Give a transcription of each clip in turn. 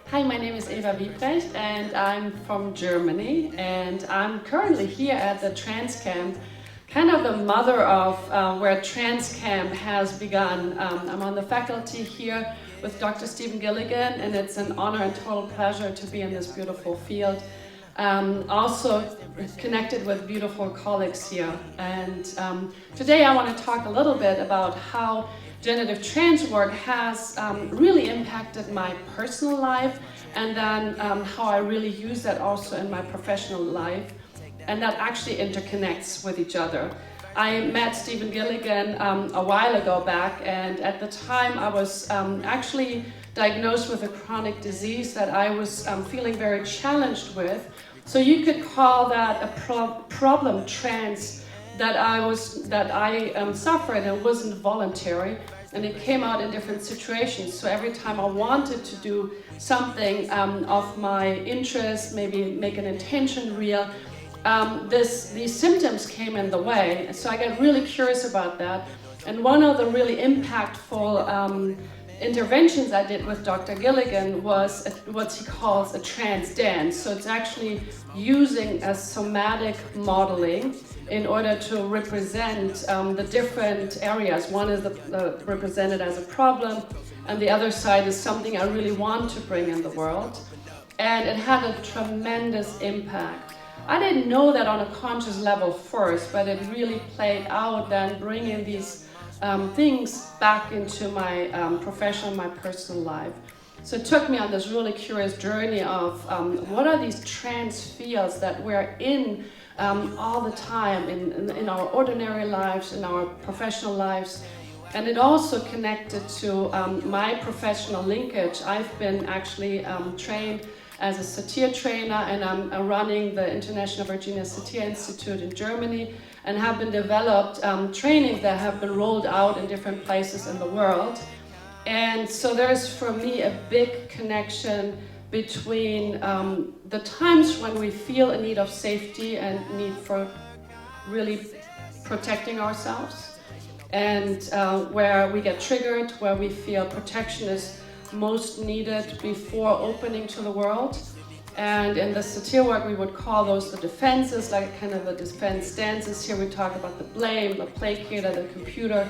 Hi, my name is Eva Wiebrecht and I'm from Germany, and I'm currently here at the Trance Camp, kind of the mother of where Trance Camp has begun. I'm on the faculty here with Dr. Stephen Gilligan, and it's an honor and total pleasure to be in this beautiful field. Also connected with beautiful colleagues here, and today I want to talk a little bit about how generative change work has really impacted my personal life, and then how I really use that also in my professional life, and that actually interconnects with each other. I met Stephen Gilligan a while ago back, and at the time I was actually diagnosed with a chronic disease that I was feeling very challenged with. So you could call that a problem trance that I suffered, and it wasn't voluntary, and it came out in different situations. So every time I wanted to do something of my interest, maybe make an intention real, these symptoms came in the way. So I got really curious about that. And one of the really impactful interventions I did with Dr. Gilligan was what he calls a trance dance. So it's actually using a somatic modeling in order to represent the different areas. One is represented as a problem, and the other side is something I really want to bring in the world. And it had a tremendous impact. I didn't know that on a conscious level first, but it really played out then, bringing these things back into my professional, my personal life. So it took me on this really curious journey of what are these trance fields that we're in all the time in our ordinary lives, in our professional lives. And it also connected to my professional linkage. I've been actually trained as a satir trainer, and I'm running the International Virginia Satir Institute in Germany, and have been developed trainings that have been rolled out in different places in the world. And so there's for me a big connection between the times when we feel a need of safety and need for really protecting ourselves, and where we get triggered, where we feel protection is most needed before opening to the world. And in the satir work we would call those the defenses, like kind of the defense stances. Here we talk about the blame, the placator, the computer,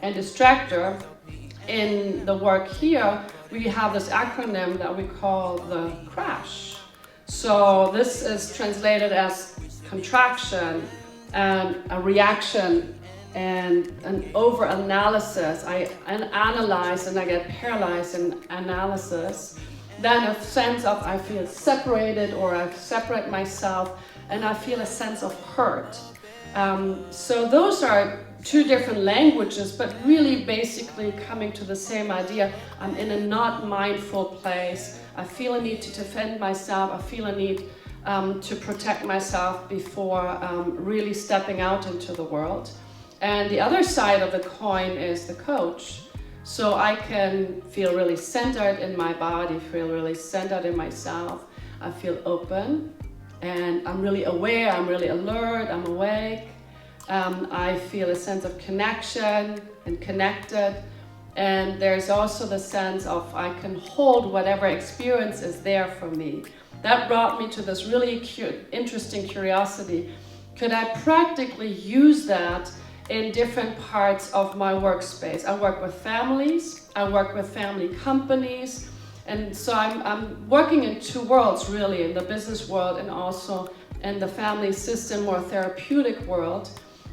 and distractor. In the work here we have this acronym that we call the crash. So this is translated as contraction and a reaction and an over-analysis. I analyze and I get paralyzed in analysis. Then a sense of I feel separated, or I separate myself, and I feel a sense of hurt. So those are two different languages, but really basically coming to the same idea. I'm in a not mindful place. I feel a need to defend myself. I feel a need to protect myself before really stepping out into the world. And the other side of the coin is the coach. So I can feel really centered in my body, feel really centered in myself. I feel open, and I'm really aware, I'm really alert, I'm awake. I feel a sense of connection and connected. And there's also the sense of I can hold whatever experience is there for me. That brought me to this really interesting curiosity. Could I practically use that in different parts of my workspace? I work with families, I work with family companies, and so I'm working in two worlds really, in the business world and also in the family system or therapeutic world.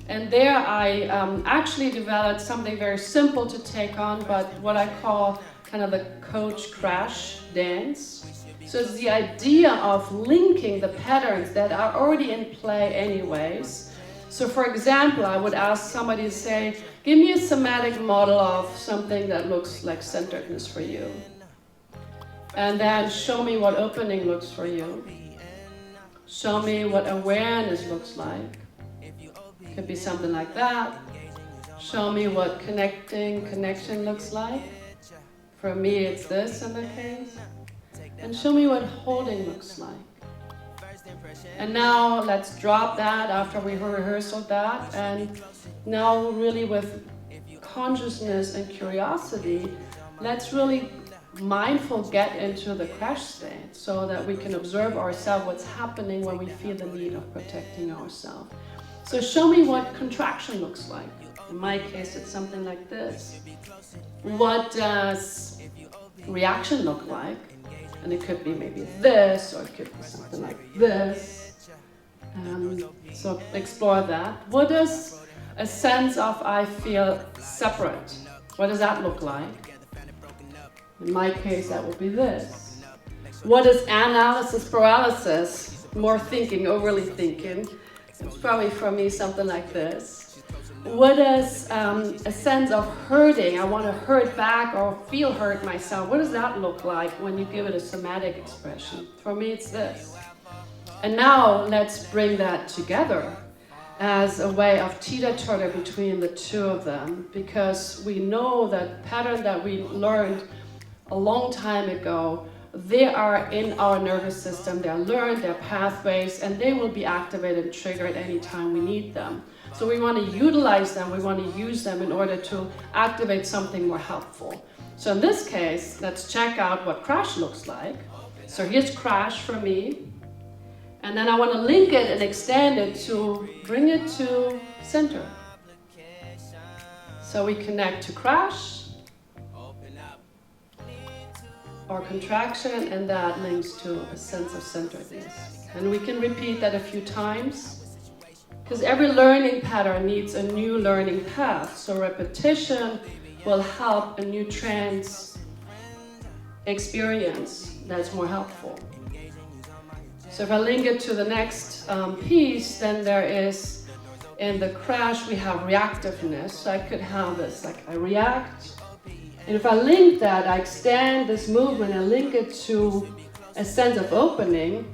And there I actually developed something very simple to take on, but what I call kind of the coach crash dance. So it's the idea of linking the patterns that are already in play anyways. So for example, I would ask somebody to say, give me a somatic model of something that looks like centeredness for you. And then show me what opening looks for you. Show me what awareness looks like. Could be something like that. Show me what connection looks like. For me, it's this in the case. And show me what holding looks like. And now let's drop that after we rehearsed that, and now really with consciousness and curiosity, let's really mindful get into the crash state so that we can observe ourselves, what's happening when we feel the need of protecting ourselves. So show me what contraction looks like. In my case, it's something like this. What does reaction look like? And it could be maybe this, or it could be something like this. So explore that. What does a sense of I feel separate? What does that look like? In my case, that would be this. What is analysis paralysis? More thinking, overly thinking. It's probably for me something like this. What is a sense of hurting? I want to hurt back or feel hurt myself. What does that look like when you give it a somatic expression? For me, it's this. And now let's bring that together as a way of teeter-totter between the two of them, because we know that pattern that we learned a long time ago, they are in our nervous system, they're learned, they're pathways, and they will be activated and triggered anytime we need them. So we want to utilize them, we want to use them in order to activate something more helpful. So in this case, let's check out what crash looks like. So here's crash for me. And then I want to link it and extend it to bring it to center. So we connect to crash or contraction, and that links to a sense of centeredness. And we can repeat that a few times, because every learning pattern needs a new learning path. So repetition will help a new trance experience that's more helpful. So if I link it to the next piece, then there is, in the crash, we have reactiveness. So I could have this, like I react. And if I link that, I extend this movement and link it to a sense of opening,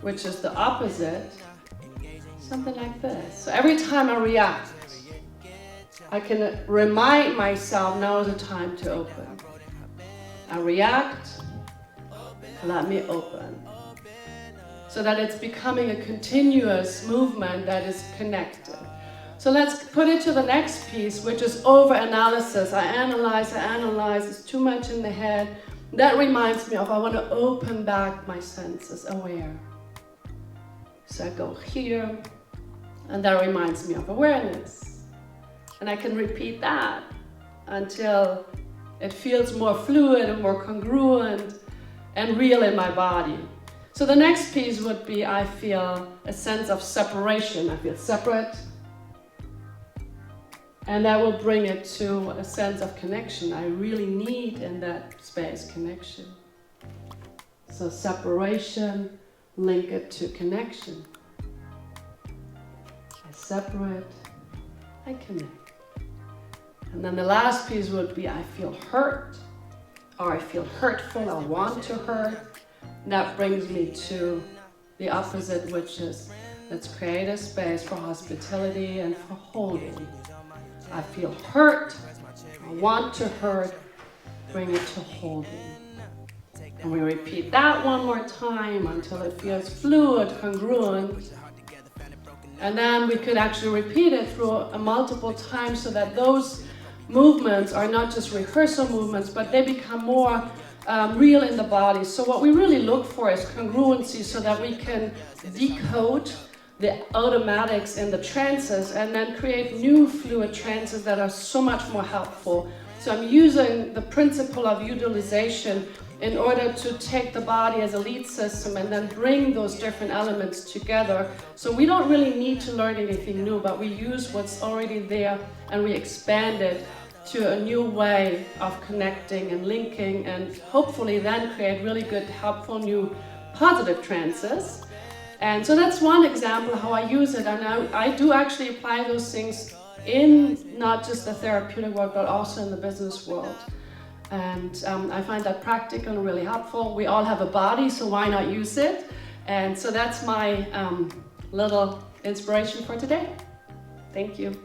which is the opposite, something like this. So every time I react, I can remind myself, now is the time to open. I react, let me open. So that it's becoming a continuous movement that is connected. So let's put it to the next piece, which is over-analysis. I analyze, it's too much in the head. That reminds me of I want to open back my senses, aware. So I go here, and that reminds me of awareness. And I can repeat that until it feels more fluid and more congruent and real in my body. So the next piece would be I feel a sense of separation. I feel separate. And that will bring it to a sense of connection. I really need in that space connection. So separation, link it to connection. I separate, I connect. And then the last piece would be I feel hurt, or I feel hurtful, I want to hurt. That brings me to the opposite, which is let's create a space for hospitality and for holding. I feel hurt, I want to hurt, bring it to holding. And we repeat that one more time until it feels fluid, congruent. And then we could actually repeat it through multiple times so that those movements are not just rehearsal movements, but they become more real in the body. So what we really look for is congruency so that we can decode the automatics and the trances and then create new fluid trances that are so much more helpful. So I'm using the principle of utilization in order to take the body as a lead system and then bring those different elements together. So we don't really need to learn anything new, but we use what's already there and we expand it to a new way of connecting and linking, and hopefully then create really good, helpful, new positive trances. And so that's one example how I use it, and I do actually apply those things in not just the therapeutic world, but also in the business world. And I find that practical and really helpful. We all have a body, so why not use it? And so that's my little inspiration for today. Thank you.